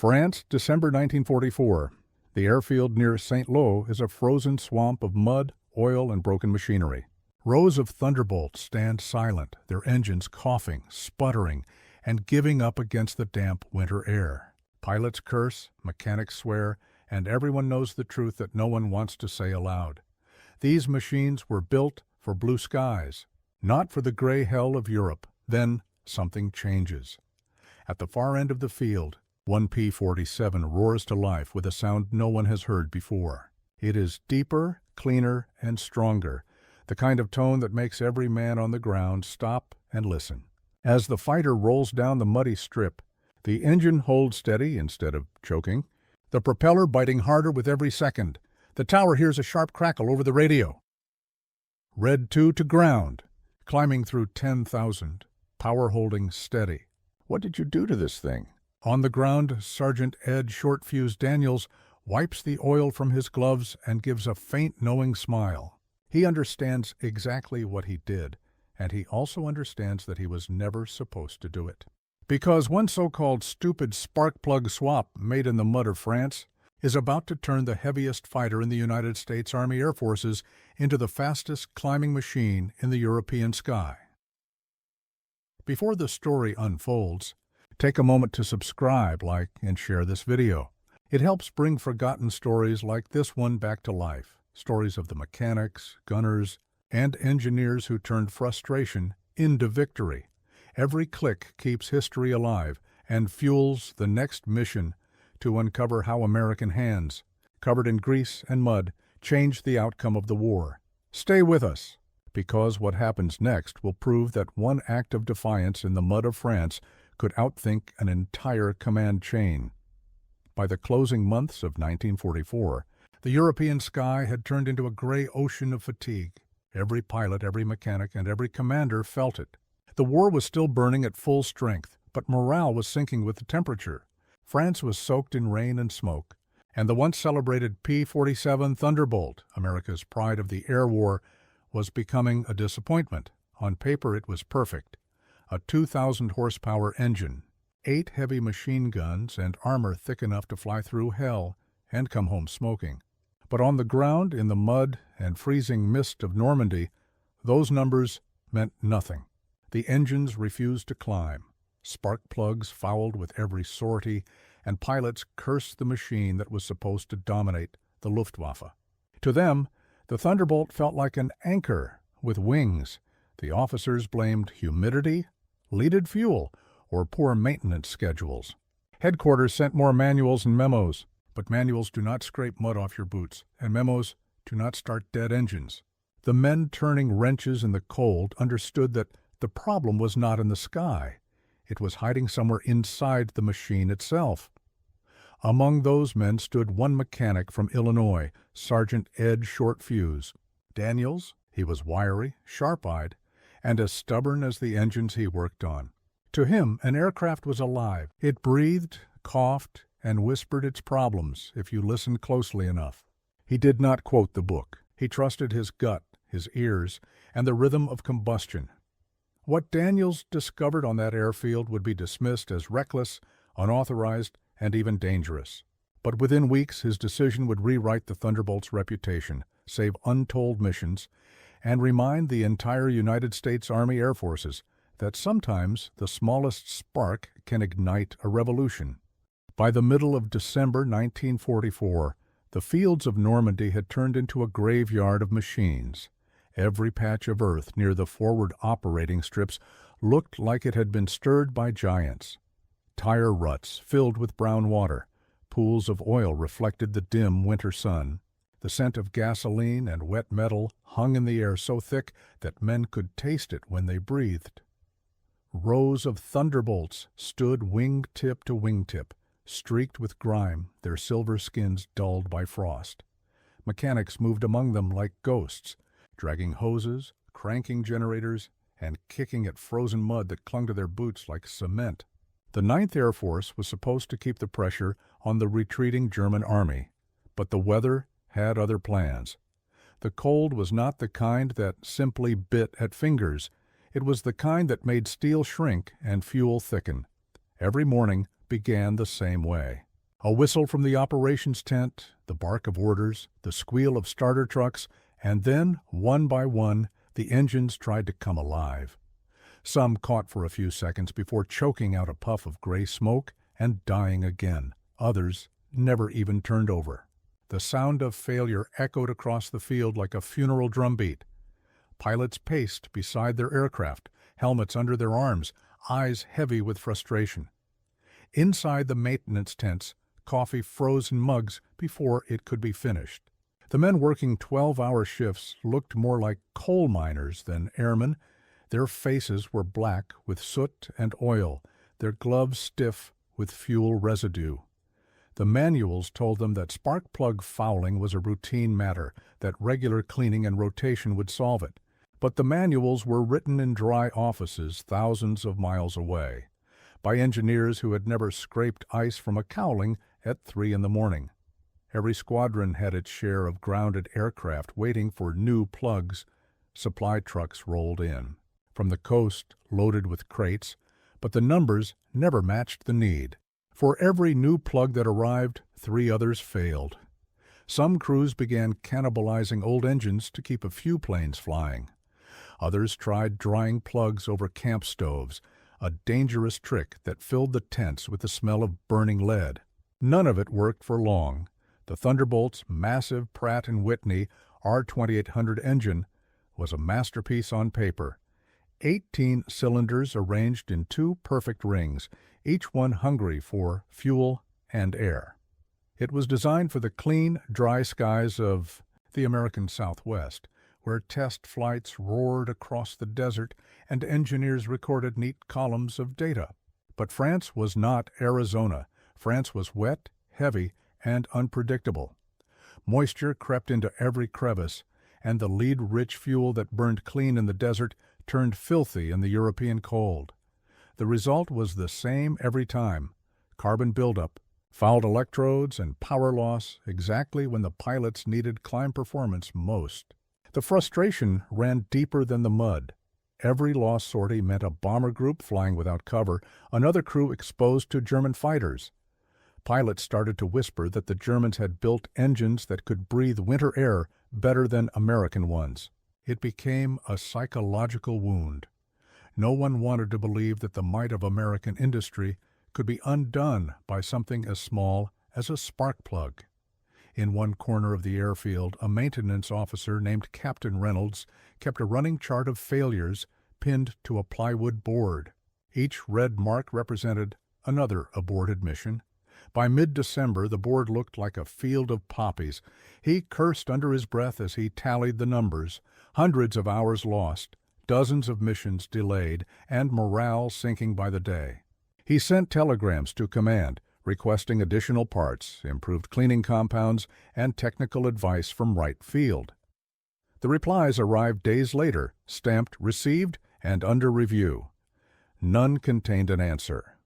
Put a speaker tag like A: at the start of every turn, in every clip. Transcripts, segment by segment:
A: France, December 1944. The airfield near Saint-Lô is a frozen swamp of mud, oil, and broken machinery. Rows of Thunderbolts stand silent, their engines coughing, sputtering, and giving up against the damp winter air. Pilots curse, mechanics swear, and everyone knows the truth that no one wants to say aloud. These machines were built for blue skies, not for the gray hell of Europe. Then something changes. At the far end of the field, one P-47 roars to life with a sound no one has heard before. It is deeper, cleaner, and stronger, the kind of tone that makes every man on the ground stop and listen. As the fighter rolls down the muddy strip, the engine holds steady instead of choking, the propeller biting harder with every second. The tower hears a sharp crackle over the radio. Red 2 to ground, climbing through 10,000, power holding steady. What did you do to this thing? On the ground, Sergeant Ed Short-Fuse Daniels wipes the oil from his gloves and gives a faint, knowing smile. He understands exactly what he did, and he also understands that he was never supposed to do it. Because one so-called stupid spark plug swap made in the mud of France is about to turn the heaviest fighter in the United States Army Air Forces into the fastest climbing machine in the European sky. Before the story unfolds, take a moment to subscribe, like, and share this video. It helps bring forgotten stories like this one back to life. Stories of the mechanics, gunners, and engineers who turned frustration into victory. Every click keeps history alive and fuels the next mission to uncover how American hands, covered in grease and mud, changed the outcome of the war. Stay with us, because what happens next will prove that one act of defiance in the mud of France could outthink an entire command chain. By the closing months of 1944, the European sky had turned into a gray ocean of fatigue. Every pilot, every mechanic, and every commander felt it. The war was still burning at full strength, but morale was sinking with the temperature. France was soaked in rain and smoke, and the once celebrated P-47 Thunderbolt, America's pride of the air war, was becoming a disappointment. On paper it was perfect. A 2,000 horsepower engine, 8 heavy machine guns, and armor thick enough to fly through hell and come home smoking. But on the ground, in the mud and freezing mist of Normandy, those numbers meant nothing. The engines refused to climb. Spark plugs fouled with every sortie, and pilots cursed the machine that was supposed to dominate the Luftwaffe. To them, the Thunderbolt felt like an anchor with wings. The officers blamed humidity, leaded fuel, or poor maintenance schedules. Headquarters sent more manuals and memos, but manuals do not scrape mud off your boots, and memos do not start dead engines. The men turning wrenches in the cold understood that the problem was not in the sky. It was hiding somewhere inside the machine itself. Among those men stood one mechanic from Illinois, Sergeant Ed Short-Fuse. Daniels, he was wiry, sharp-eyed, and as stubborn as the engines he worked on. To him, an aircraft was alive. It breathed, coughed, and whispered its problems if you listened closely enough. He did not quote the book. He trusted his gut, his ears, and the rhythm of combustion. What Daniels discovered on that airfield would be dismissed as reckless, unauthorized, and even dangerous. But within weeks, his decision would rewrite the Thunderbolt's reputation, save untold missions, and remind the entire United States Army Air Forces that sometimes the smallest spark can ignite a revolution. By the middle of December 1944, the fields of Normandy had turned into a graveyard of machines. Every patch of earth near the forward operating strips looked like it had been stirred by giants. Tire ruts filled with brown water, pools of oil reflected the dim winter sun. The scent of gasoline and wet metal hung in the air so thick that men could taste it when they breathed. Rows of Thunderbolts stood wing-tip to wing-tip, streaked with grime, their silver skins dulled by frost. Mechanics moved among them like ghosts, dragging hoses, cranking generators, and kicking at frozen mud that clung to their boots like cement. The 9th Air Force was supposed to keep the pressure on the retreating German army, but the weather had other plans. The cold was not the kind that simply bit at fingers. It was the kind that made steel shrink and fuel thicken. Every morning began the same way. A whistle from the operations tent, the bark of orders, the squeal of starter trucks, and then, one by one, the engines tried to come alive. Some caught for a few seconds before choking out a puff of gray smoke and dying again. Others never even turned over. The sound of failure echoed across the field like a funeral drumbeat. Pilots paced beside their aircraft, helmets under their arms, eyes heavy with frustration. Inside the maintenance tents, coffee froze in mugs before it could be finished. The men working 12-hour shifts looked more like coal miners than airmen. Their faces were black with soot and oil, their gloves stiff with fuel residue. The manuals told them that spark plug fouling was a routine matter, that regular cleaning and rotation would solve it. But the manuals were written in dry offices thousands of miles away, by engineers who had never scraped ice from a cowling at 3 a.m. Every squadron had its share of grounded aircraft waiting for new plugs. Supply trucks rolled in, from the coast loaded with crates, but the numbers never matched the need. For every new plug that arrived, 3 others failed. Some crews began cannibalizing old engines to keep a few planes flying. Others tried drying plugs over camp stoves, a dangerous trick that filled the tents with the smell of burning lead. None of it worked for long. The Thunderbolt's massive Pratt & Whitney R2800 engine was a masterpiece on paper. 18 cylinders arranged in 2 perfect rings, each one hungry for fuel and air. It was designed for the clean, dry skies of the American Southwest, where test flights roared across the desert and engineers recorded neat columns of data. But France was not Arizona. France was wet, heavy, and unpredictable. Moisture crept into every crevice, and the lead-rich fuel that burned clean in the desert turned filthy in the European cold. The result was the same every time: carbon buildup, fouled electrodes, and power loss exactly when the pilots needed climb performance most. The frustration ran deeper than the mud. Every lost sortie meant a bomber group flying without cover, another crew exposed to German fighters. Pilots started to whisper that the Germans had built engines that could breathe winter air better than American ones. It became a psychological wound. No one wanted to believe that the might of American industry could be undone by something as small as a spark plug. In one corner of the airfield, a maintenance officer named Captain Reynolds kept a running chart of failures pinned to a plywood board. Each red mark represented another aborted mission. By mid-December, the board looked like a field of poppies. He cursed under his breath as he tallied the numbers: hundreds of hours lost, dozens of missions delayed, and morale sinking by the day. He sent telegrams to command, requesting additional parts, improved cleaning compounds, and technical advice from Wright Field. The replies arrived days later, stamped "Received" and "Under review." None contained an answer.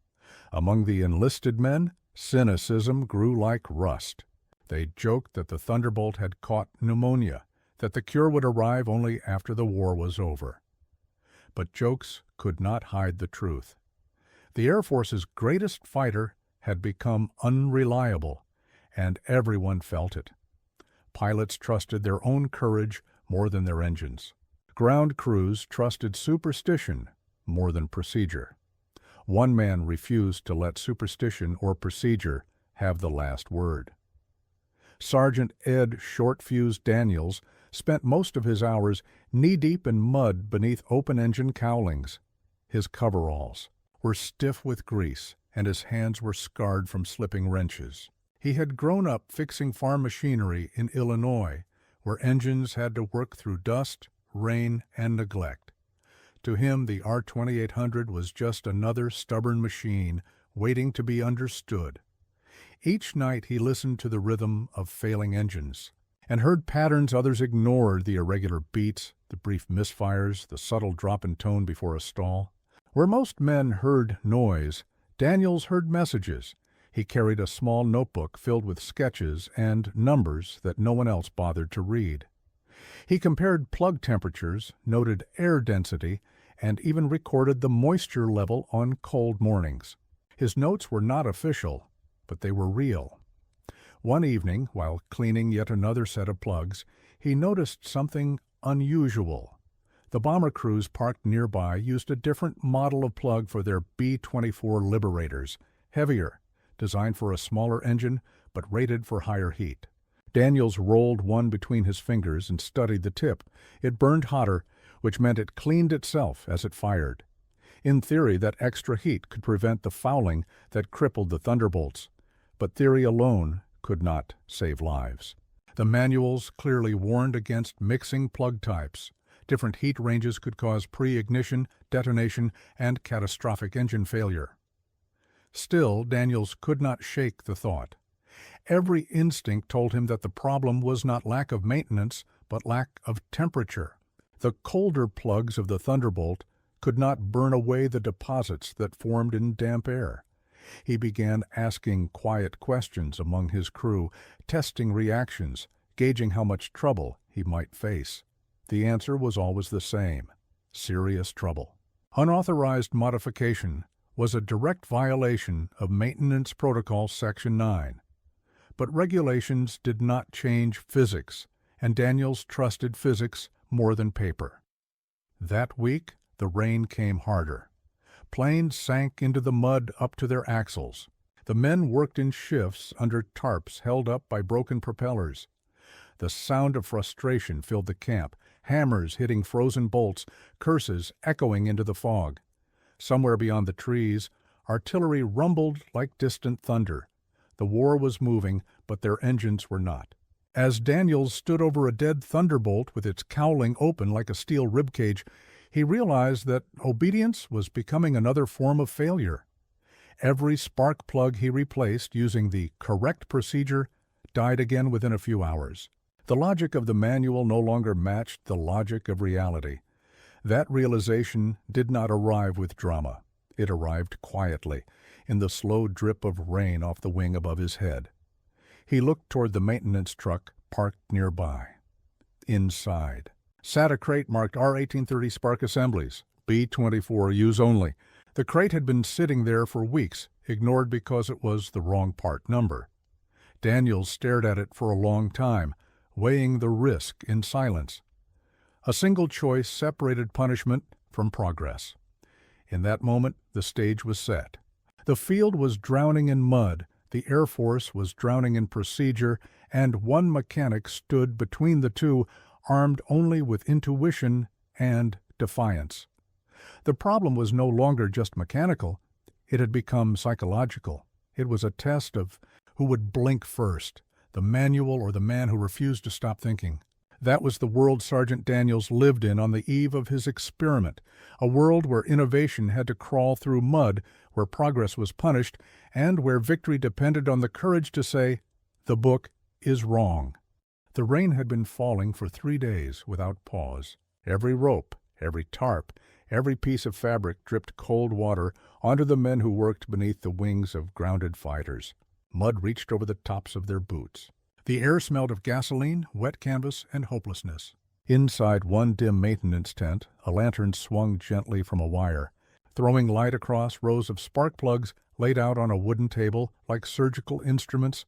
A: Among the enlisted men, cynicism grew like rust. They joked that the Thunderbolt had caught pneumonia, that the cure would arrive only after the war was over. But jokes could not hide the truth. The Air Force's greatest fighter had become unreliable, and everyone felt it. Pilots trusted their own courage more than their engines. Ground crews trusted superstition more than procedure. One man refused to let superstition or procedure have the last word. Sergeant Ed Short-Fuse Daniels spent most of his hours knee-deep in mud beneath open-engine cowlings. His coveralls were stiff with grease, and his hands were scarred from slipping wrenches. He had grown up fixing farm machinery in Illinois, where engines had to work through dust, rain, and neglect. To him, the R2800 was just another stubborn machine waiting to be understood. Each night he listened to the rhythm of failing engines and heard patterns others ignored: the irregular beats, the brief misfires, the subtle drop in tone before a stall. Where most men heard noise, Daniels heard messages. He carried a small notebook filled with sketches and numbers that no one else bothered to read. He compared plug temperatures, noted air density, and even recorded the moisture level on cold mornings. His notes were not official. but they were real. One evening, while cleaning yet another set of plugs, he noticed something unusual. The bomber crews parked nearby used a different model of plug for their B-24 Liberators, heavier, designed for a smaller engine, but rated for higher heat. Daniels rolled one between his fingers and studied the tip. It burned hotter, which meant it cleaned itself as it fired. In theory, that extra heat could prevent the fouling that crippled the Thunderbolts, but theory alone could not save lives. The manuals clearly warned against mixing plug types. Different heat ranges could cause pre-ignition, detonation, and catastrophic engine failure. Still, Daniels could not shake the thought. Every instinct told him that the problem was not lack of maintenance, but lack of temperature. The colder plugs of the Thunderbolt could not burn away the deposits that formed in damp air. He began asking quiet questions among his crew, testing reactions, gauging how much trouble he might face. The answer was always the same: serious trouble. Unauthorized modification was a direct violation of Maintenance Protocol Section 9. But regulations did not change physics, and Daniels trusted physics more than paper. That week, the rain came harder. Planes sank into the mud up to their axles. The men worked in shifts under tarps held up by broken propellers. The sound of frustration filled the camp, hammers hitting frozen bolts, curses echoing into the fog. Somewhere beyond the trees, artillery rumbled like distant thunder. The war was moving, but their engines were not. As Daniels stood over a dead Thunderbolt with its cowling open like a steel ribcage, he realized that obedience was becoming another form of failure. Every spark plug he replaced using the correct procedure died again within a few hours. The logic of the manual no longer matched the logic of reality. That realization did not arrive with drama. It arrived quietly, in the slow drip of rain off the wing above his head. He looked toward the maintenance truck parked nearby. Inside sat a crate marked R1830 Spark Assemblies, B-24 use only. The crate had been sitting there for weeks, ignored because it was the wrong part number. Daniels stared at it for a long time, weighing the risk in silence. A single choice separated punishment from progress. In that moment, the stage was set. The field was drowning in mud, the Air Force was drowning in procedure, and one mechanic stood between the two, armed only with intuition and defiance. The problem was no longer just mechanical. It had become psychological. It was a test of who would blink first, the manual or the man who refused to stop thinking. That was the world Sergeant Daniels lived in on the eve of his experiment, a world where innovation had to crawl through mud, where progress was punished, and where victory depended on the courage to say, "The book is wrong." The rain had been falling for 3 days without pause. Every rope, every tarp, every piece of fabric dripped cold water onto the men who worked beneath the wings of grounded fighters. Mud reached over the tops of their boots. The air smelled of gasoline, wet canvas, and hopelessness. Inside one dim maintenance tent, a lantern swung gently from a wire, throwing light across rows of spark plugs laid out on a wooden table like surgical instruments.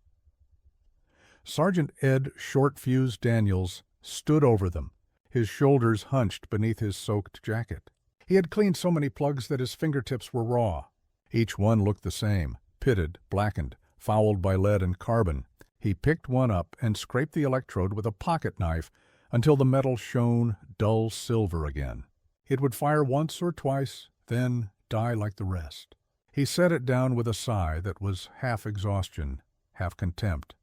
A: Sergeant Ed Short-Fuse Daniels stood over them, his shoulders hunched beneath his soaked jacket. He had cleaned so many plugs that his fingertips were raw. Each one looked the same, pitted, blackened, fouled by lead and carbon. He picked one up and scraped the electrode with a pocket knife until the metal shone dull silver again. It would fire once or twice, then die like the rest. He set it down with a sigh that was half exhaustion, half contempt.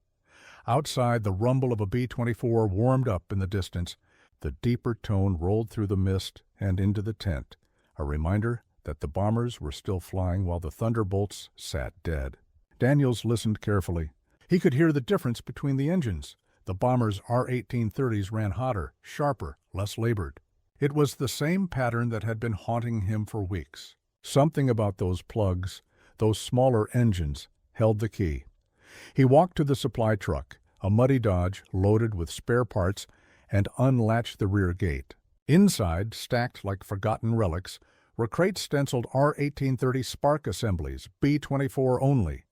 A: Outside, the rumble of a B-24 warmed up in the distance. The deeper tone rolled through the mist and into the tent, a reminder that the bombers were still flying while the Thunderbolts sat dead. Daniels listened carefully. He could hear the difference between the engines. The bombers' R-1830s ran hotter, sharper, less labored. It was the same pattern that had been haunting him for weeks. Something about those plugs, those smaller engines, held the key. He walked to the supply truck, a muddy Dodge loaded with spare parts, and unlatched the rear gate. Inside, stacked like forgotten relics, were crates stenciled R-1830 Spark Assemblies, B-24 only.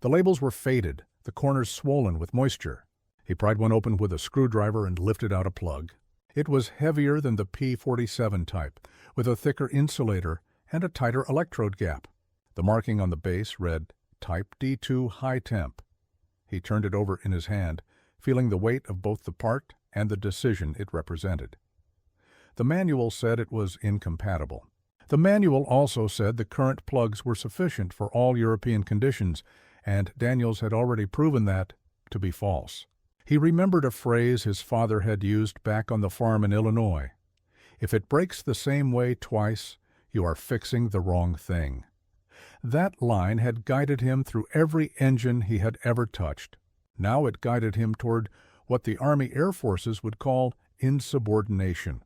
A: The labels were faded, the corners swollen with moisture. He pried one open with a screwdriver and lifted out a plug. It was heavier than the P-47 type, with a thicker insulator and a tighter electrode gap. The marking on the base read, Type D2 High Temp. He turned it over in his hand, feeling the weight of both the part and the decision it represented. The manual said it was incompatible. The manual also said the current plugs were sufficient for all European conditions, and Daniels had already proven that to be false. He remembered a phrase his father had used back on the farm in Illinois. If it breaks the same way twice, you are fixing the wrong thing. That line had guided him through every engine he had ever touched. Now it guided him toward what the Army Air Forces would call insubordination.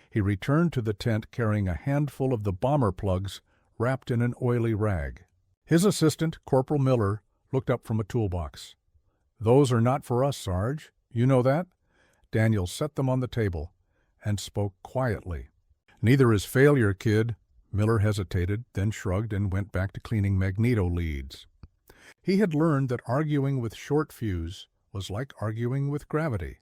A: He returned to the tent carrying a handful of the bomber plugs wrapped in an oily rag. His assistant, Corporal Miller, looked up from a toolbox. "Those are not for us, Sarge. You know that?" Daniels set them on the table and spoke quietly. "Neither is failure, kid." Miller hesitated, then shrugged and went back to cleaning magneto leads. He had learned that arguing with short fuse was like arguing with gravity.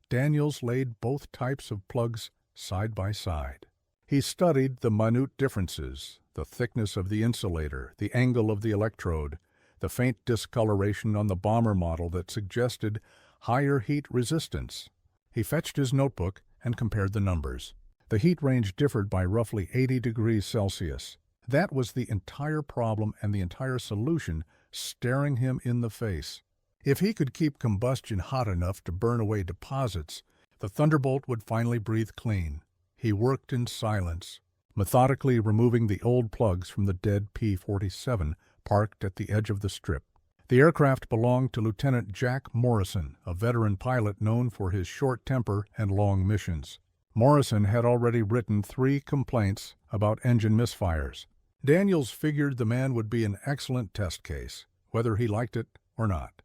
A: Daniels laid both types of plugs side by side. He studied the minute differences, the thickness of the insulator, the angle of the electrode, the faint discoloration on the bomber model that suggested higher heat resistance. He fetched his notebook and compared the numbers. The heat range differed by roughly 80 degrees Celsius. That was the entire problem and the entire solution staring him in the face. If he could keep combustion hot enough to burn away deposits, the Thunderbolt would finally breathe clean. He worked in silence, methodically removing the old plugs from the dead P-47 parked at the edge of the strip. The aircraft belonged to Lieutenant Jack Morrison, a veteran pilot known for his short temper and long missions. Morrison had already written 3 complaints about engine misfires. Daniels figured the man would be an excellent test case, whether he liked it or not.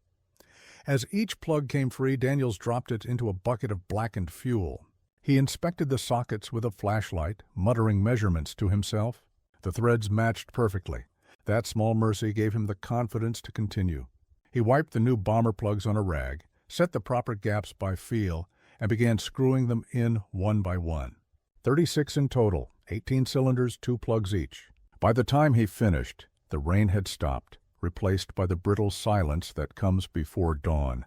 A: As each plug came free, Daniels dropped it into a bucket of blackened fuel. He inspected the sockets with a flashlight, muttering measurements to himself. The threads matched perfectly. That small mercy gave him the confidence to continue. He wiped the new bomber plugs on a rag, set the proper gaps by feel, and began screwing them in one by one. 36 in total, 18 cylinders, 2 plugs each. By the time he finished, the rain had stopped, replaced by the brittle silence that comes before dawn.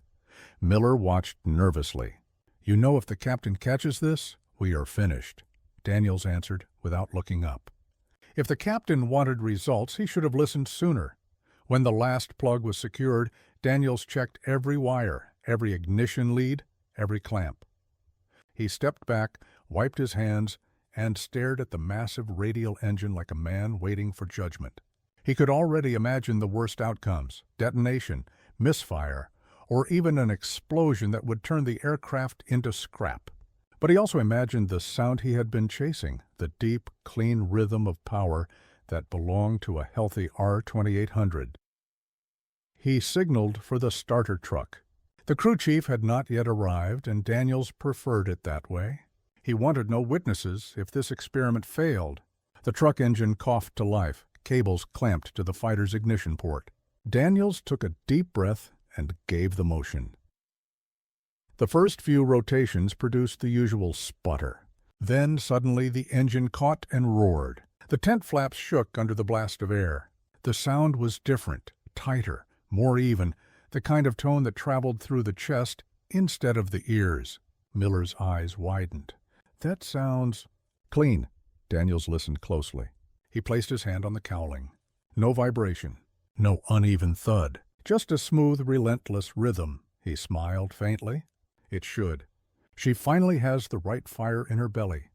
A: Miller watched nervously. "You know, if the captain catches this, we are finished," Daniels answered without looking up. If the captain wanted results, he should have listened sooner. When the last plug was secured, Daniels checked every wire, every ignition lead, every clamp. He stepped back, wiped his hands, and stared at the massive radial engine like a man waiting for judgment. He could already imagine the worst outcomes: detonation, misfire, or even an explosion that would turn the aircraft into scrap. But he also imagined the sound he had been chasing, the deep, clean rhythm of power that belonged to a healthy R-2800. He signaled for the starter truck. The crew chief had not yet arrived, and Daniels preferred it that way. He wanted no witnesses if this experiment failed. The truck engine coughed to life, cables clamped to the fighter's ignition port. Daniels took a deep breath and gave the motion. The first few rotations produced the usual sputter. Then suddenly the engine caught and roared. The tent flaps shook under the blast of air. The sound was different, tighter, more even, the kind of tone that traveled through the chest instead of the ears. Miller's eyes widened. "That sounds clean." Daniels listened closely. He placed his hand on the cowling. No vibration, no uneven thud, just a smooth, relentless rhythm. He smiled faintly. It should. She finally has the right fire in her belly.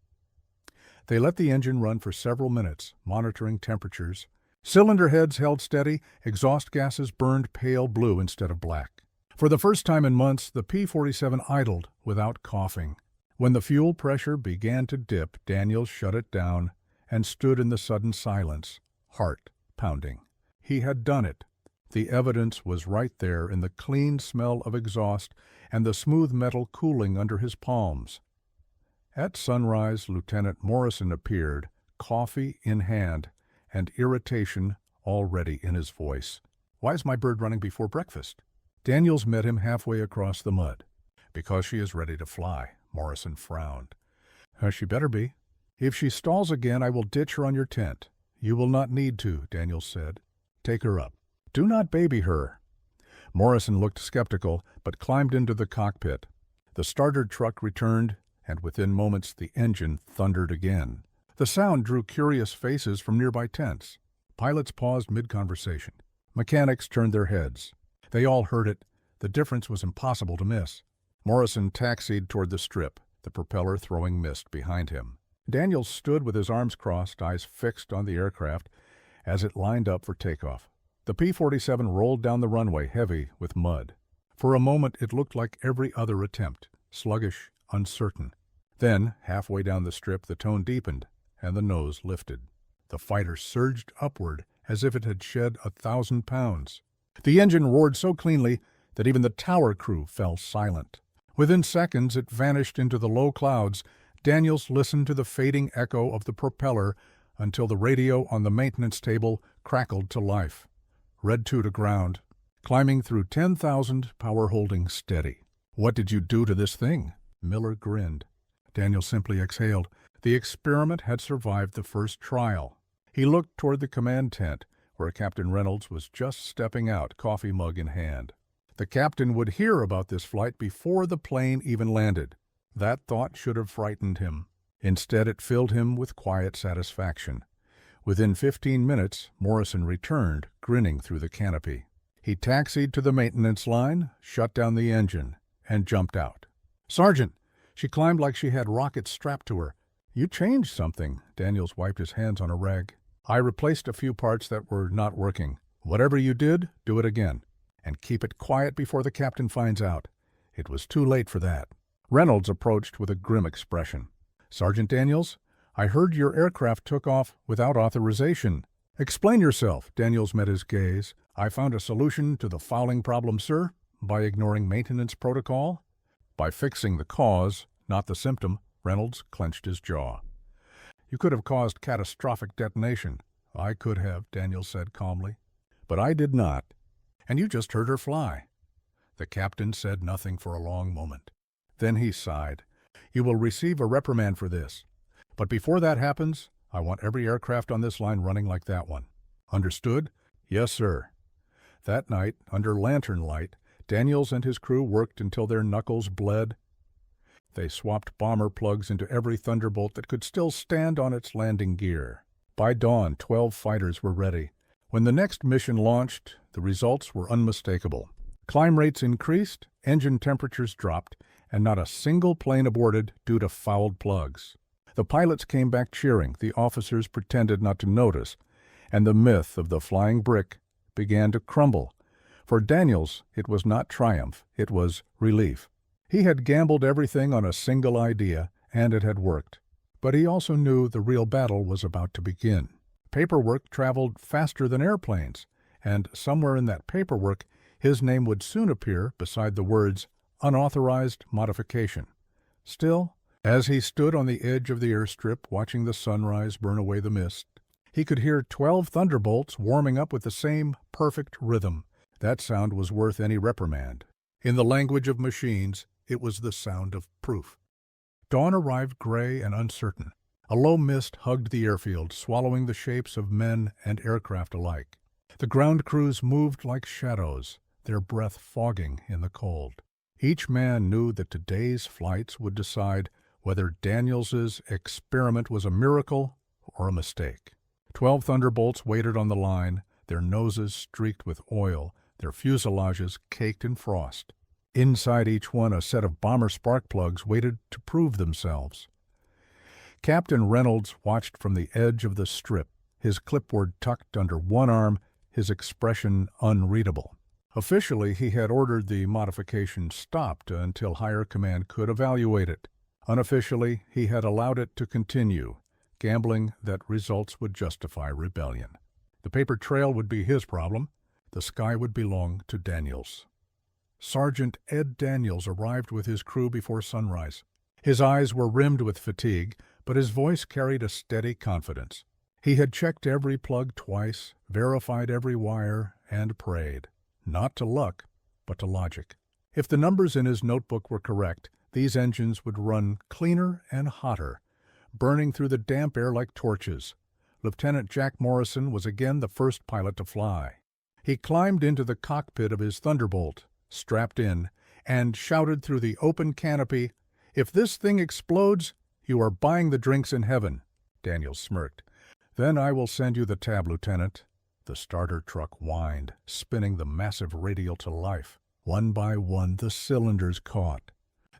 A: They let the engine run for several minutes, monitoring temperatures. Cylinder heads held steady, exhaust gases burned pale blue instead of black. For the first time in months, the P-47 idled without coughing. When the fuel pressure began to dip, Daniels shut it down and stood in the sudden silence, heart pounding. He had done it. The evidence was right there in the clean smell of exhaust and the smooth metal cooling under his palms. At sunrise, Lieutenant Morrison appeared, coffee in hand, and irritation already in his voice. Why is my bird running before breakfast? Daniels met him halfway across the mud. Because she is ready to fly, Morrison frowned. She better be. If she stalls again, I will ditch her on your tent. You will not need to, Daniels said. Take her up. Do not baby her. Morrison looked skeptical, but climbed into the cockpit. The starter truck returned, and within moments the engine thundered again. The sound drew curious faces from nearby tents. Pilots paused mid-conversation. Mechanics turned their heads. They all heard it. The difference was impossible to miss. Morrison taxied toward the strip, the propeller throwing mist behind him. Daniels stood with his arms crossed, eyes fixed on the aircraft as it lined up for takeoff. The P-47 rolled down the runway, heavy with mud. For a moment it looked like every other attempt, sluggish, uncertain. Then, halfway down the strip, the tone deepened, and the nose lifted. The fighter surged upward as if it had shed 1,000 pounds. The engine roared so cleanly that even the tower crew fell silent. Within seconds it vanished into the low clouds. Daniels listened to the fading echo of the propeller until the radio on the maintenance table crackled to life. Red 2 to ground, climbing through 10,000, power holding steady. What did you do to this thing? Miller grinned. Daniels simply exhaled. The experiment had survived the first trial. He looked toward the command tent, where Captain Reynolds was just stepping out, coffee mug in hand. The captain would hear about this flight before the plane even landed. That thought should have frightened him. Instead, it filled him with quiet satisfaction. Within 15 minutes, Morrison returned, grinning through the canopy. He taxied to the maintenance line, shut down the engine, and jumped out. Sergeant! She climbed like she had rockets strapped to her. You changed something. Daniels wiped his hands on a rag. I replaced a few parts that were not working. Whatever you did, do it again. And keep it quiet before the captain finds out. It was too late for that. Reynolds approached with a grim expression. Sergeant Daniels, I heard your aircraft took off without authorization. Explain yourself. Daniels met his gaze. I found a solution to the fouling problem, sir. By ignoring maintenance protocol? By fixing the cause, not the symptom. Reynolds clenched his jaw. You could have caused catastrophic detonation. I could have, Daniels said calmly. But I did not. And you just heard her fly. The captain said nothing for a long moment. Then he sighed. You will receive a reprimand for this. But before that happens, I want every aircraft on this line running like that one. Understood? Yes, sir. That night, under lantern light, Daniels and his crew worked until their knuckles bled. They swapped bomber plugs into every Thunderbolt that could still stand on its landing gear. By dawn, 12 fighters were ready. When the next mission launched, the results were unmistakable. Climb rates increased, engine temperatures dropped, and not a single plane aborted due to fouled plugs. The pilots came back cheering, the officers pretended not to notice, and the myth of the flying brick began to crumble. For Daniels, it was not triumph, it was relief. He had gambled everything on a single idea, and it had worked. But he also knew the real battle was about to begin. Paperwork traveled faster than airplanes, and somewhere in that paperwork, his name would soon appear beside the words, unauthorized modification. Still, as he stood on the edge of the airstrip watching the sunrise burn away the mist, he could hear 12 Thunderbolts warming up with the same perfect rhythm. That sound was worth any reprimand. In the language of machines, it was the sound of proof. Dawn arrived gray and uncertain. A low mist hugged the airfield, swallowing the shapes of men and aircraft alike. The ground crews moved like shadows, their breath fogging in the cold. Each man knew that today's flights would decide whether Daniels's experiment was a miracle or a mistake. 12 Thunderbolts waited on the line, their noses streaked with oil, their fuselages caked in frost. Inside each one, a set of bomber spark plugs waited to prove themselves. Captain Reynolds watched from the edge of the strip, his clipboard tucked under one arm, his expression unreadable. Officially, he had ordered the modification stopped until higher command could evaluate it. Unofficially, he had allowed it to continue, gambling that results would justify rebellion. The paper trail would be his problem. The sky would belong to Daniels. Sergeant Ed Daniels arrived with his crew before sunrise. His eyes were rimmed with fatigue, but his voice carried a steady confidence. He had checked every plug twice, verified every wire, and prayed. Not to luck, but to logic. If the numbers in his notebook were correct, these engines would run cleaner and hotter, burning through the damp air like torches. Lieutenant Jack Morrison was again the first pilot to fly. He climbed into the cockpit of his Thunderbolt, strapped in, and shouted through the open canopy, "If this thing explodes, you are buying the drinks in heaven." Daniels smirked. "Then I will send you the tab, Lieutenant." The starter truck whined, spinning the massive radial to life. One by one, the cylinders caught.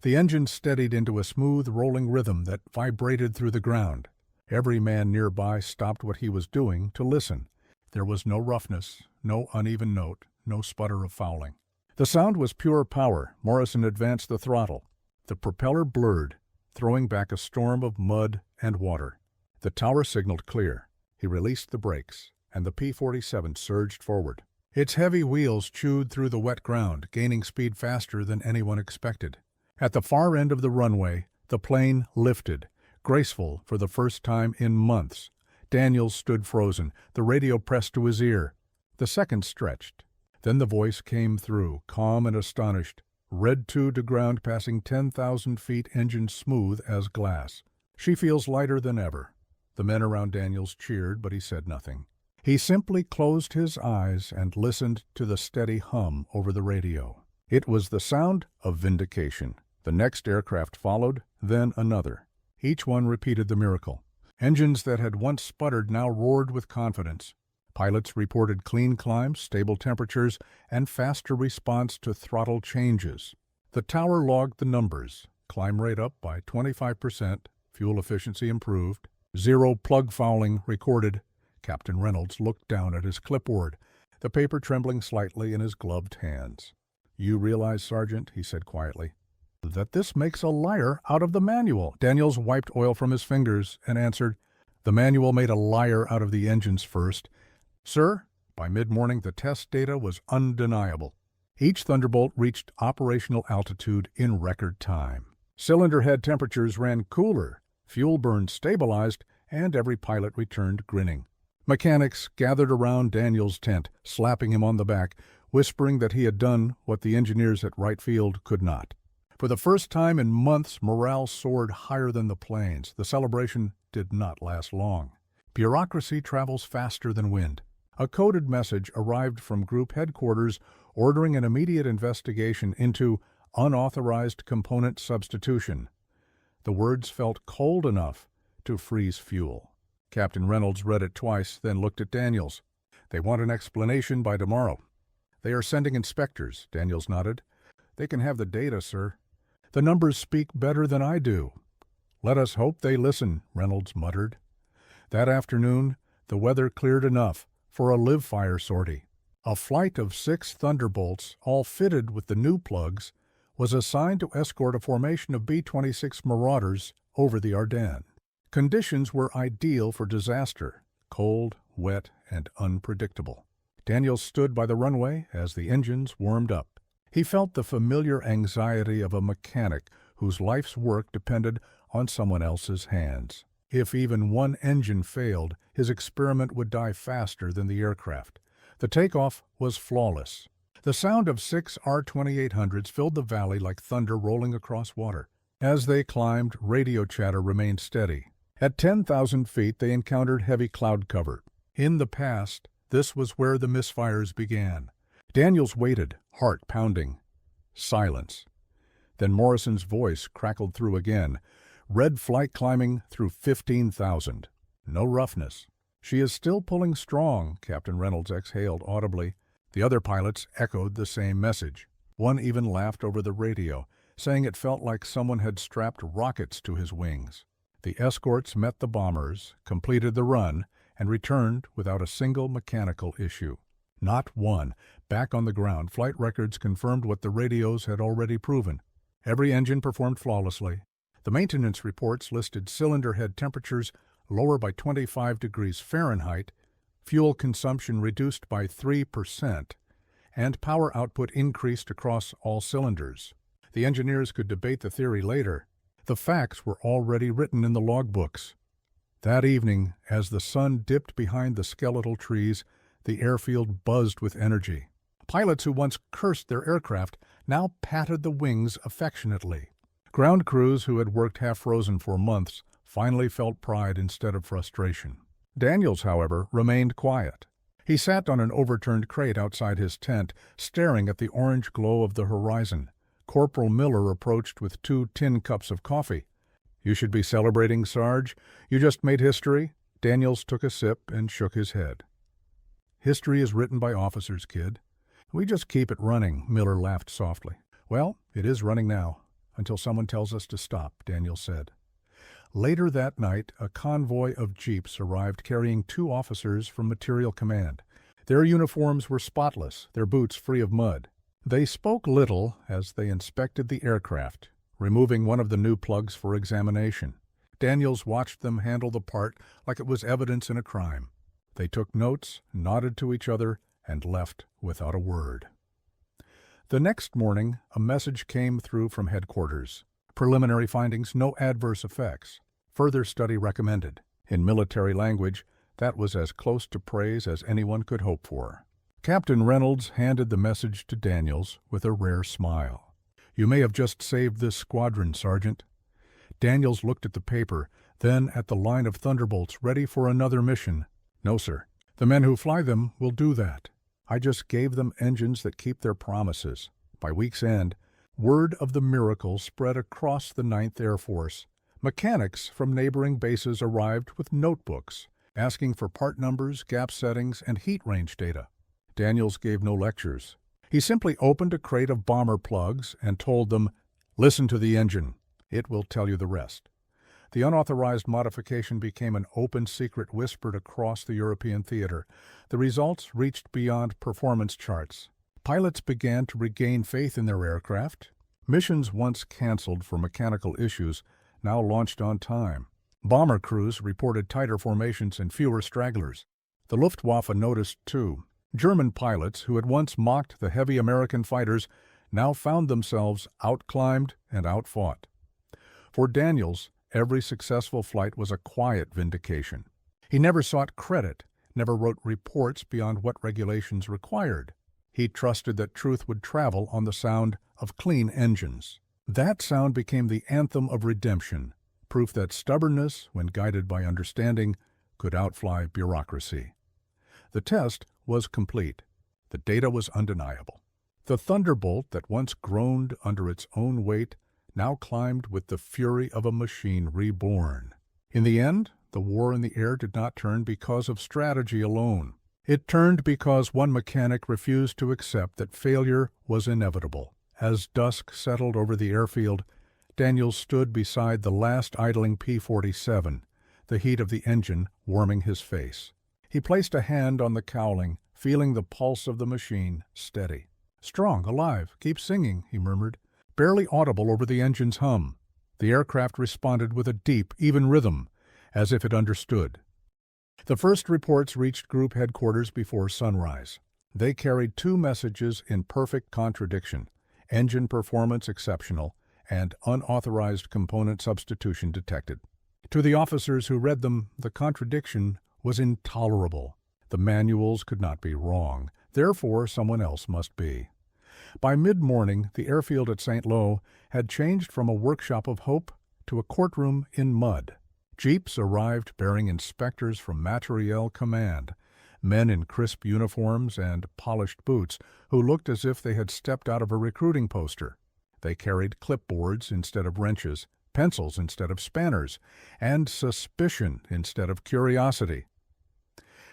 A: The engine steadied into a smooth, rolling rhythm that vibrated through the ground. Every man nearby stopped what he was doing to listen. There was no roughness, no uneven note, no sputter of fouling. The sound was pure power. Morrison advanced the throttle. The propeller blurred, throwing back a storm of mud and water. The tower signaled clear. He released the brakes, and the P-47 surged forward. Its heavy wheels chewed through the wet ground, gaining speed faster than anyone expected. At the far end of the runway, the plane lifted, graceful for the first time in months. Daniels stood frozen, the radio pressed to his ear. The seconds stretched. Then the voice came through, calm and astonished. Red 2 to ground, passing 10,000 feet, engine smooth as glass. She feels lighter than ever. The men around Daniels cheered, but he said nothing. He simply closed his eyes and listened to the steady hum over the radio. It was the sound of vindication. The next aircraft followed, then another. Each one repeated the miracle. Engines that had once sputtered now roared with confidence. Pilots reported clean climbs, stable temperatures, and faster response to throttle changes. The tower logged the numbers. Climb rate up by 25%, fuel efficiency improved, zero plug fouling recorded. Captain Reynolds looked down at his clipboard, the paper trembling slightly in his gloved hands. "You realize, Sergeant," he said quietly, "that this makes a liar out of the manual." Daniels wiped oil from his fingers and answered, "The manual made a liar out of the engines first. Sir, by mid-morning the test data was undeniable. Each Thunderbolt reached operational altitude in record time. Cylinder head temperatures ran cooler, fuel burn stabilized, and every pilot returned grinning. Mechanics gathered around Daniels' tent, slapping him on the back, whispering that he had done what the engineers at Wright Field could not. For the first time in months, morale soared higher than the planes. The celebration did not last long. Bureaucracy travels faster than wind. A coded message arrived from Group Headquarters ordering an immediate investigation into unauthorized component substitution. The words felt cold enough to freeze fuel. Captain Reynolds read it twice, then looked at Daniels. "They want an explanation by tomorrow." "They are sending inspectors," Daniels nodded. "They can have the data, sir." "The numbers speak better than I do." "Let us hope they listen," Reynolds muttered. That afternoon, the weather cleared enough for a live-fire sortie. A flight of 6 Thunderbolts, all fitted with the new plugs, was assigned to escort a formation of B-26 Marauders over the Ardennes. Conditions were ideal for disaster, cold, wet, and unpredictable. Daniels stood by the runway as the engines warmed up. He felt the familiar anxiety of a mechanic whose life's work depended on someone else's hands. If even one engine failed, his experiment would die faster than the aircraft. The takeoff was flawless. The sound of 6 R-2800s filled the valley like thunder rolling across water. As they climbed, radio chatter remained steady. At 10,000 feet, they encountered heavy cloud cover. In the past, this was where the misfires began. Daniels waited, heart pounding. Silence. Then Morrison's voice crackled through again. "Red flight climbing through 15,000. No roughness." "She is still pulling strong," Captain Reynolds exhaled audibly. The other pilots echoed the same message. One even laughed over the radio, saying it felt like someone had strapped rockets to his wings. The escorts met the bombers, completed the run, and returned without a single mechanical issue. Not one. Back on the ground, flight records confirmed what the radios had already proven. Every engine performed flawlessly. The maintenance reports listed cylinder head temperatures lower by 25 degrees Fahrenheit, fuel consumption reduced by 3%, and power output increased across all cylinders. The engineers could debate the theory later. The facts were already written in the logbooks. That evening, as the sun dipped behind the skeletal trees, The airfield buzzed with energy. Pilots who once cursed their aircraft now patted the wings affectionately. Ground crews who had worked half-frozen for months finally felt pride instead of frustration. Daniels, however, remained quiet. He sat on an overturned crate outside his tent, staring at the orange glow of the horizon. Corporal Miller approached with 2 tin cups of coffee. "You should be celebrating, Sarge. You just made history." Daniels took a sip and shook his head. "History is written by officers, kid. We just keep it running," Miller laughed softly. "Well, it is running now, until someone tells us to stop," Daniels said. Later that night, a convoy of jeeps arrived carrying 2 officers from Material Command. Their uniforms were spotless, their boots free of mud. They spoke little as they inspected the aircraft, removing one of the new plugs for examination. Daniels watched them handle the part like it was evidence in a crime. They took notes, nodded to each other, and left without a word. The next morning, a message came through from headquarters. Preliminary findings, no adverse effects. Further study recommended. In military language, that was as close to praise as anyone could hope for. Captain Reynolds handed the message to Daniels with a rare smile. "You may have just saved this squadron, Sergeant." Daniels looked at the paper, then at the line of Thunderbolts ready for another mission. "No, sir. The men who fly them will do that. I just gave them engines that keep their promises." By week's end, word of the miracle spread across the 9th Air Force. Mechanics from neighboring bases arrived with notebooks, asking for part numbers, gap settings, and heat range data. Daniels gave no lectures. He simply opened a crate of bomber plugs and told them, "Listen to the engine. It will tell you the rest." The unauthorized modification became an open secret whispered across the European theater. The results reached beyond performance charts. Pilots began to regain faith in their aircraft. Missions once canceled for mechanical issues now launched on time. Bomber crews reported tighter formations and fewer stragglers. The Luftwaffe noticed, too. German pilots who had once mocked the heavy American fighters now found themselves outclimbed and outfought. For Daniels, every successful flight was a quiet vindication. He never sought credit, never wrote reports beyond what regulations required. He trusted that truth would travel on the sound of clean engines. That sound became the anthem of redemption, proof that stubbornness, when guided by understanding, could outfly bureaucracy. The test was complete. The data was undeniable. The Thunderbolt that once groaned under its own weight now climbed with the fury of a machine reborn. In the end, the war in the air did not turn because of strategy alone. It turned because one mechanic refused to accept that failure was inevitable. As dusk settled over the airfield, Daniels stood beside the last idling P-47, the heat of the engine warming his face. He placed a hand on the cowling, feeling the pulse of the machine steady. "Strong, alive, keep singing," he murmured, barely audible over the engine's hum. The aircraft responded with a deep, even rhythm, as if it understood. The first reports reached group headquarters before sunrise. They carried 2 messages in perfect contradiction: engine performance exceptional, and unauthorized component substitution detected. To the officers who read them, the contradiction was intolerable. The manuals could not be wrong, therefore someone else must be. By mid-morning, the airfield at St. Lo had changed from a workshop of hope to a courtroom in mud. Jeeps arrived bearing inspectors from Materiel Command, men in crisp uniforms and polished boots who looked as if they had stepped out of a recruiting poster. They carried clipboards instead of wrenches, pencils instead of spanners, and suspicion instead of curiosity.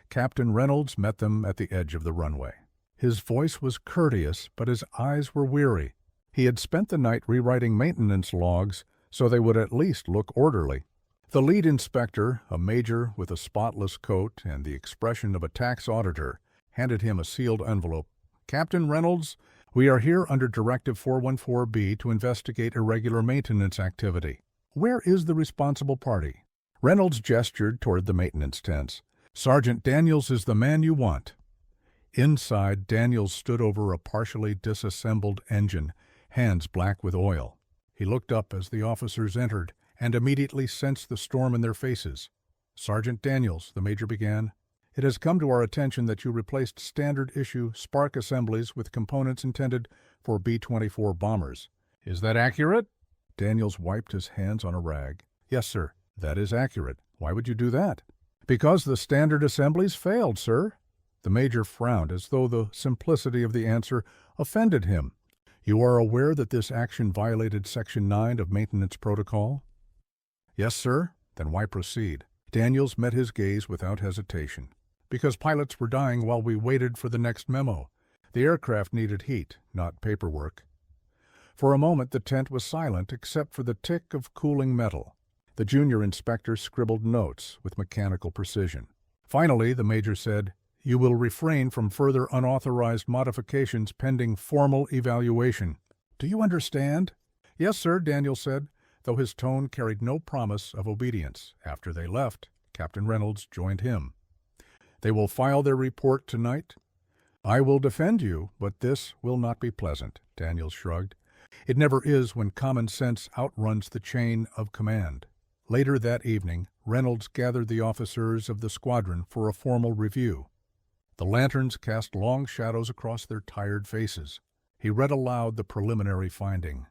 A: Captain Reynolds met them at the edge of the runway. His voice was courteous, but his eyes were weary. He had spent the night rewriting maintenance logs so they would at least look orderly. The lead inspector, a major with a spotless coat and the expression of a tax auditor, handed him a sealed envelope. "Captain Reynolds, we are here under Directive 414B to investigate irregular maintenance activity. Where is the responsible party?" Reynolds gestured toward the maintenance tents. "Sergeant Daniels is the man you want." Inside, Daniels stood over a partially disassembled engine, hands black with oil. He looked up as the officers entered and immediately sensed the storm in their faces. "Sergeant Daniels," the major began. It has come to our attention that you replaced standard-issue spark assemblies with components intended for B-24 bombers. Is that accurate?" Daniels wiped his hands on a rag. "Yes, sir. That is accurate. Why would you do that?" "Because the standard assemblies failed, sir." The Major frowned as though the simplicity of the answer offended him. "You are aware that this action violated Section 9 of Maintenance Protocol?" "Yes, sir." "Then why proceed?" Daniels met his gaze without hesitation. "Because pilots were dying while we waited for the next memo. The aircraft needed heat, not paperwork." For a moment the tent was silent except for the tick of cooling metal. The junior inspector scribbled notes with mechanical precision. Finally, the Major said, "You will refrain from further unauthorized modifications pending formal evaluation. Do you understand?" "Yes, sir," Daniel said, though his tone carried no promise of obedience. After they left, Captain Reynolds joined him. "They will file their report tonight?" "I will defend you, but this will not be pleasant," Daniels shrugged. "It never is when common sense outruns the chain of command." Later that evening, Reynolds gathered the officers of the squadron for a formal review. The lanterns cast long shadows across their tired faces. He read aloud the preliminary finding.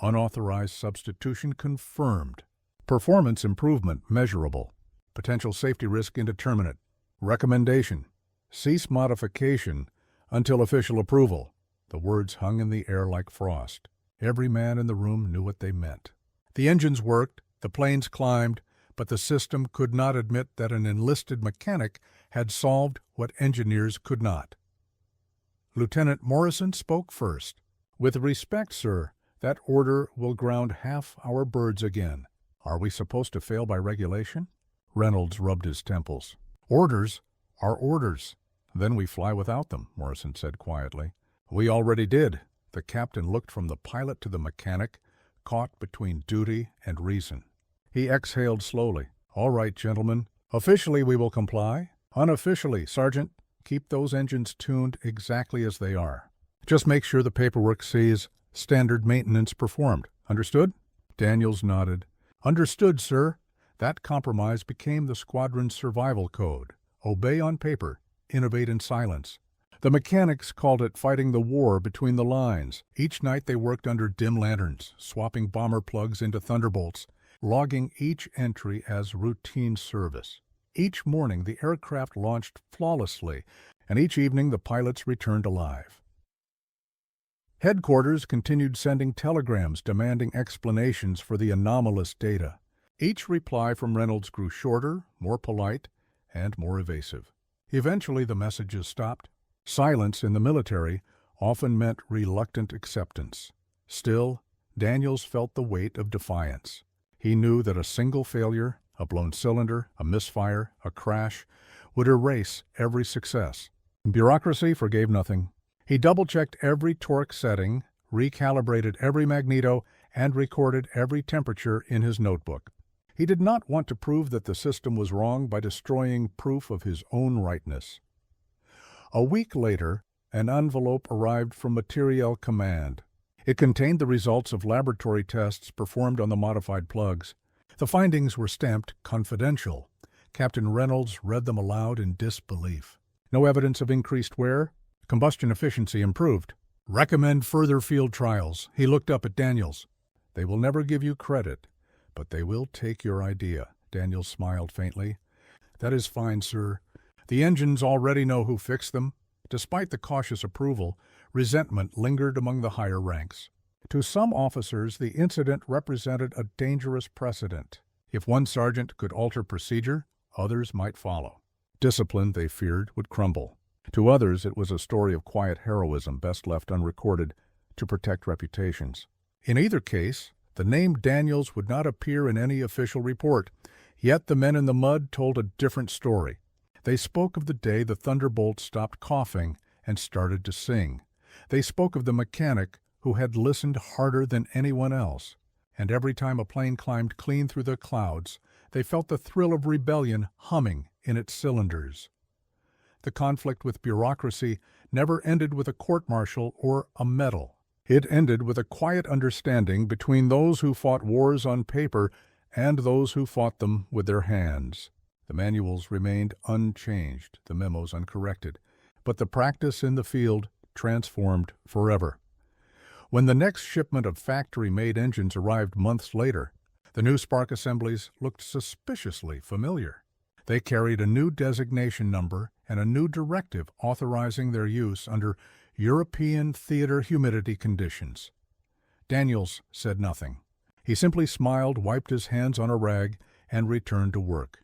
A: Unauthorized substitution confirmed. Performance improvement measurable. Potential safety risk indeterminate. Recommendation: cease modification until official approval. The words hung in the air like frost. Every man in the room knew what they meant. The engines worked, the planes climbed, but the system could not admit that an enlisted mechanic had solved what engineers could not. Lieutenant Morrison spoke first. "With respect, sir, that order will ground half our birds again. Are we supposed to fail by regulation?" Reynolds rubbed his temples. "Orders are orders. Then we fly without them," Morrison said quietly. "We already did." The captain looked from the pilot to the mechanic, caught between duty and reason. He exhaled slowly. "All right, gentlemen. Officially we will comply. Unofficially, Sergeant, keep those engines tuned exactly as they are. Just make sure the paperwork says standard maintenance performed. Understood?" Daniels nodded. "Understood, sir." That compromise became the squadron's survival code. Obey on paper, innovate in silence. The mechanics called it fighting the war between the lines. Each night they worked under dim lanterns, swapping bomber plugs into Thunderbolts, logging each entry as routine service. Each morning the aircraft launched flawlessly, and each evening the pilots returned alive. Headquarters continued sending telegrams demanding explanations for the anomalous data. Each reply from Reynolds grew shorter, more polite, and more evasive. Eventually the messages stopped. Silence in the military often meant reluctant acceptance. Still, Daniels felt the weight of defiance. He knew that a single failure, a blown cylinder, a misfire, a crash, would erase every success. Bureaucracy forgave nothing. He double-checked every torque setting, recalibrated every magneto, and recorded every temperature in his notebook. He did not want to prove that the system was wrong by destroying proof of his own rightness. A week later, an envelope arrived from Materiel Command. It contained the results of laboratory tests performed on the modified plugs. The findings were stamped confidential. Captain Reynolds read them aloud in disbelief. No evidence of increased wear. Combustion efficiency improved. Recommend further field trials. He looked up at Daniels. They will never give you credit, but they will take your idea. Daniels smiled faintly. That is fine, sir. The engines already know who fixed them. Despite the cautious approval, resentment lingered among the higher ranks. To some officers, the incident represented a dangerous precedent. If one sergeant could alter procedure, others might follow. Discipline, they feared, would crumble. To others, it was a story of quiet heroism best left unrecorded to protect reputations. In either case, the name Daniels would not appear in any official report, yet the men in the mud told a different story. They spoke of the day the Thunderbolt stopped coughing and started to sing. They spoke of the mechanic who had listened harder than anyone else, and every time a plane climbed clean through the clouds, they felt the thrill of rebellion humming in its cylinders. The conflict with bureaucracy never ended with a court-martial or a medal. It ended with a quiet understanding between those who fought wars on paper and those who fought them with their hands. The manuals remained unchanged, the memos uncorrected, but the practice in the field transformed forever. When the next shipment of factory-made engines arrived months later, the new spark assemblies looked suspiciously familiar. They carried a new designation number and a new directive authorizing their use under European theater humidity conditions. Daniels said nothing. He simply smiled, wiped his hands on a rag, and returned to work.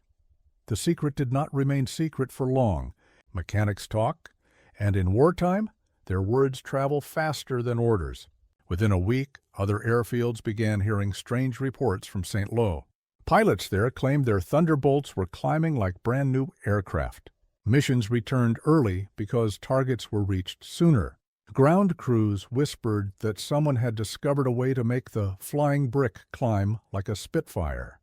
A: The secret did not remain secret for long. Mechanics talk, and in wartime, their words travel faster than orders. Within a week, other airfields began hearing strange reports from St. Lo. Pilots there claimed their Thunderbolts were climbing like brand-new aircraft. Missions returned early because targets were reached sooner. Ground crews whispered that someone had discovered a way to make the flying brick climb like a Spitfire.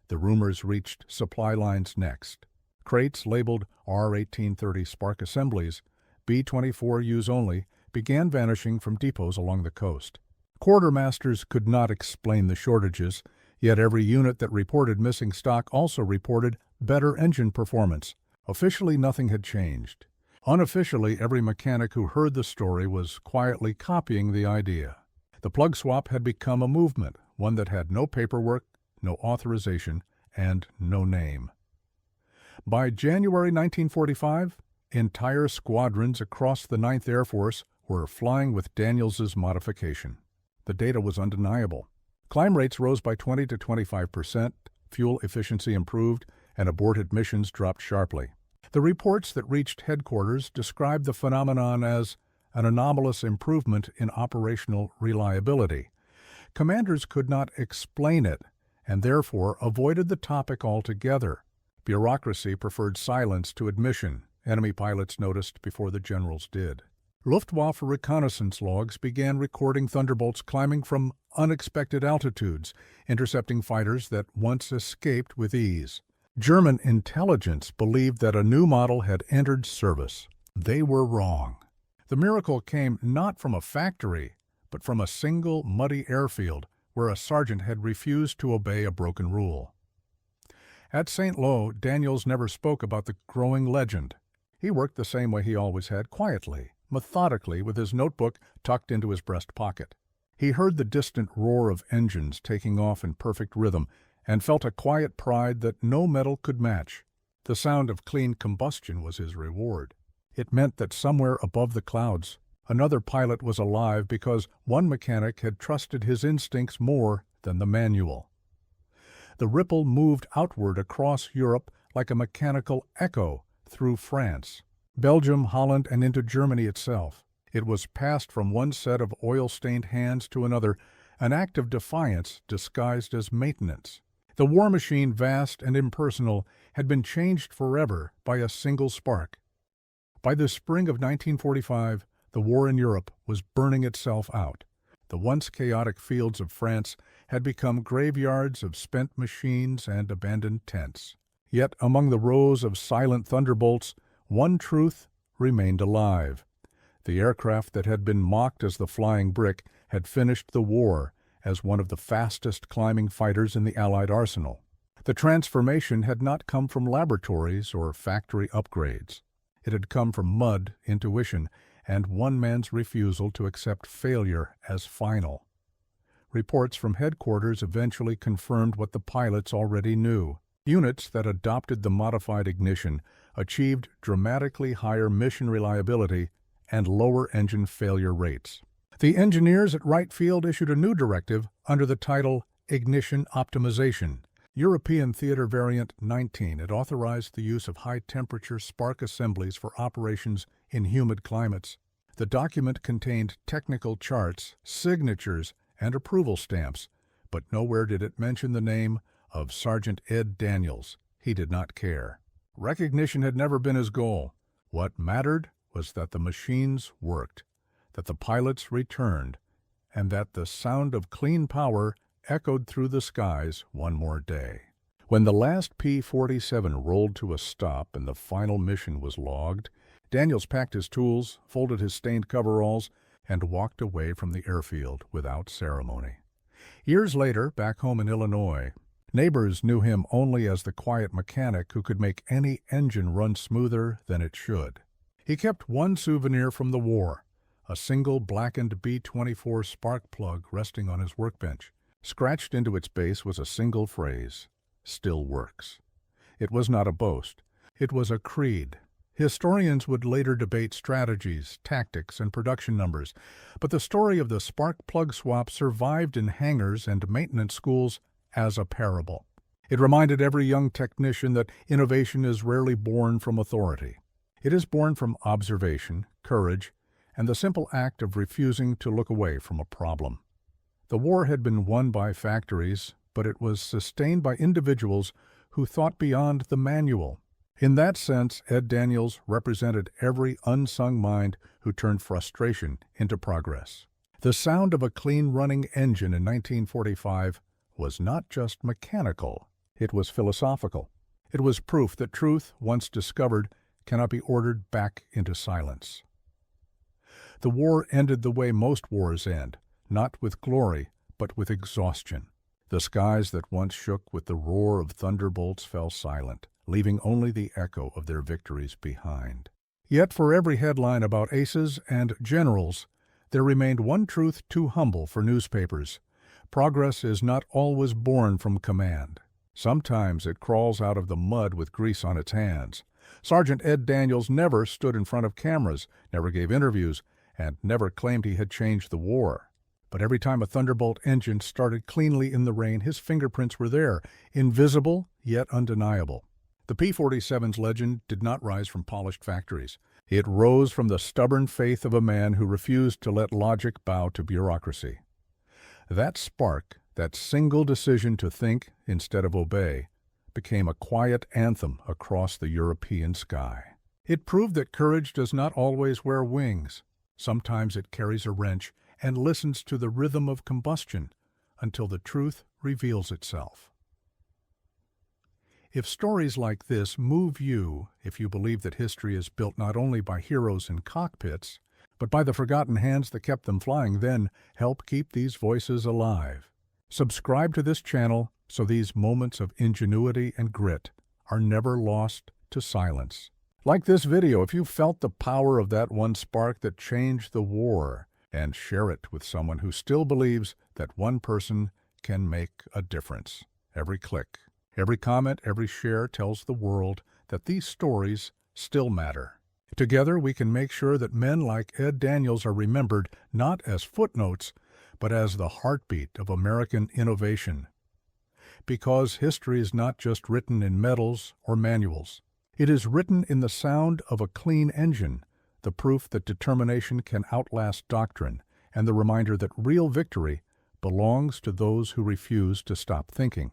A: The rumors reached supply lines next. Crates labeled R-1830 spark assemblies, B-24 use only, began vanishing from depots along the coast. Quartermasters could not explain the shortages, yet every unit that reported missing stock also reported better engine performance. Officially, nothing had changed. Unofficially, every mechanic who heard the story was quietly copying the idea. The plug swap had become a movement, one that had no paperwork, no authorization, and no name. By January 1945, entire squadrons across the 9th Air Force were flying with Daniels's modification. The data was undeniable. Climb rates rose by 20 to 25%, fuel efficiency improved, and aborted missions dropped sharply. The reports that reached headquarters described the phenomenon as an anomalous improvement in operational reliability. Commanders could not explain it, and therefore avoided the topic altogether. Bureaucracy preferred silence to admission, enemy pilots noticed before the generals did. Luftwaffe reconnaissance logs began recording Thunderbolts climbing from unexpected altitudes, intercepting fighters that once escaped with ease. German intelligence believed that a new model had entered service. They were wrong. The miracle came not from a factory, but from a single muddy airfield where a sergeant had refused to obey a broken rule. At St. Lo, Daniels never spoke about the growing legend. He worked the same way he always had, quietly, methodically, with his notebook tucked into his breast pocket. He heard the distant roar of engines taking off in perfect rhythm and felt a quiet pride that no metal could match. The sound of clean combustion was his reward. It meant that somewhere above the clouds, another pilot was alive because one mechanic had trusted his instincts more than the manual. The ripple moved outward across Europe like a mechanical echo through France, Belgium, Holland, and into Germany itself. It was passed from one set of oil-stained hands to another, an act of defiance disguised as maintenance. The war machine, vast and impersonal, had been changed forever by a single spark. By the spring of 1945, the war in Europe was burning itself out. The once chaotic fields of France had become graveyards of spent machines and abandoned tents. Yet among the rows of silent Thunderbolts, one truth remained alive. The aircraft that had been mocked as the flying brick had finished the war as one of the fastest climbing fighters in the Allied arsenal. The transformation had not come from laboratories or factory upgrades. It had come from mud, intuition, and one man's refusal to accept failure as final. Reports from headquarters eventually confirmed what the pilots already knew. Units that adopted the modified ignition achieved dramatically higher mission reliability and lower engine failure rates. The engineers at Wright Field issued a new directive under the title Ignition Optimization. European Theater Variant 19 had authorized the use of high-temperature spark assemblies for operations in humid climates. The document contained technical charts, signatures, and approval stamps, but nowhere did it mention the name of Sergeant Ed Daniels. He did not care. Recognition had never been his goal. What mattered was that the machines worked, that the pilots returned, and that the sound of clean power echoed through the skies one more day. When the last P-47 rolled to a stop and the final mission was logged, Daniels packed his tools, folded his stained coveralls, and walked away from the airfield without ceremony. Years later, back home in Illinois, Neighbors knew him only as the quiet mechanic who could make any engine run smoother than it should. He kept one souvenir from the war, a single blackened B-24 spark plug resting on his workbench. Scratched into its base was a single phrase, "Still works." It was not a boast. It was a creed. Historians would later debate strategies, tactics, and production numbers, but the story of the spark plug swap survived in hangars and maintenance schools as a parable. It reminded every young technician that innovation is rarely born from authority. It is born from observation, courage, and the simple act of refusing to look away from a problem. The war had been won by factories, but it was sustained by individuals who thought beyond the manual. In that sense, Ed Daniels represented every unsung mind who turned frustration into progress. The sound of a clean-running engine in 1945 was not just mechanical, it was philosophical. It was proof that truth, once discovered, cannot be ordered back into silence. The war ended the way most wars end, not with glory, but with exhaustion. The skies that once shook with the roar of thunderbolts fell silent, leaving only the echo of their victories behind. Yet for every headline about aces and generals, there remained one truth too humble for newspapers. Progress is not always born from command. Sometimes it crawls out of the mud with grease on its hands. Sergeant Ed Daniels never stood in front of cameras, never gave interviews, and never claimed he had changed the war. But every time a Thunderbolt engine started cleanly in the rain, his fingerprints were there, invisible yet undeniable. The P-47's legend did not rise from polished factories. It rose from the stubborn faith of a man who refused to let logic bow to bureaucracy. That spark, that single decision to think instead of obey, became a quiet anthem across the European sky. It proved that courage does not always wear wings. Sometimes it carries a wrench and listens to the rhythm of combustion until the truth reveals itself. If stories like this move you, if you believe that history is built not only by heroes in cockpits, but by the forgotten hands that kept them flying, then help keep these voices alive. Subscribe to this channel so these moments of ingenuity and grit are never lost to silence. Like this video if you felt the power of that one spark that changed the war, and share it with someone who still believes that one person can make a difference. Every click, every comment, every share tells the world that these stories still matter. Together we can make sure that men like Ed Daniels are remembered not as footnotes, but as the heartbeat of American innovation. Because history is not just written in medals or manuals. It is written in the sound of a clean engine, the proof that determination can outlast doctrine, and the reminder that real victory belongs to those who refuse to stop thinking.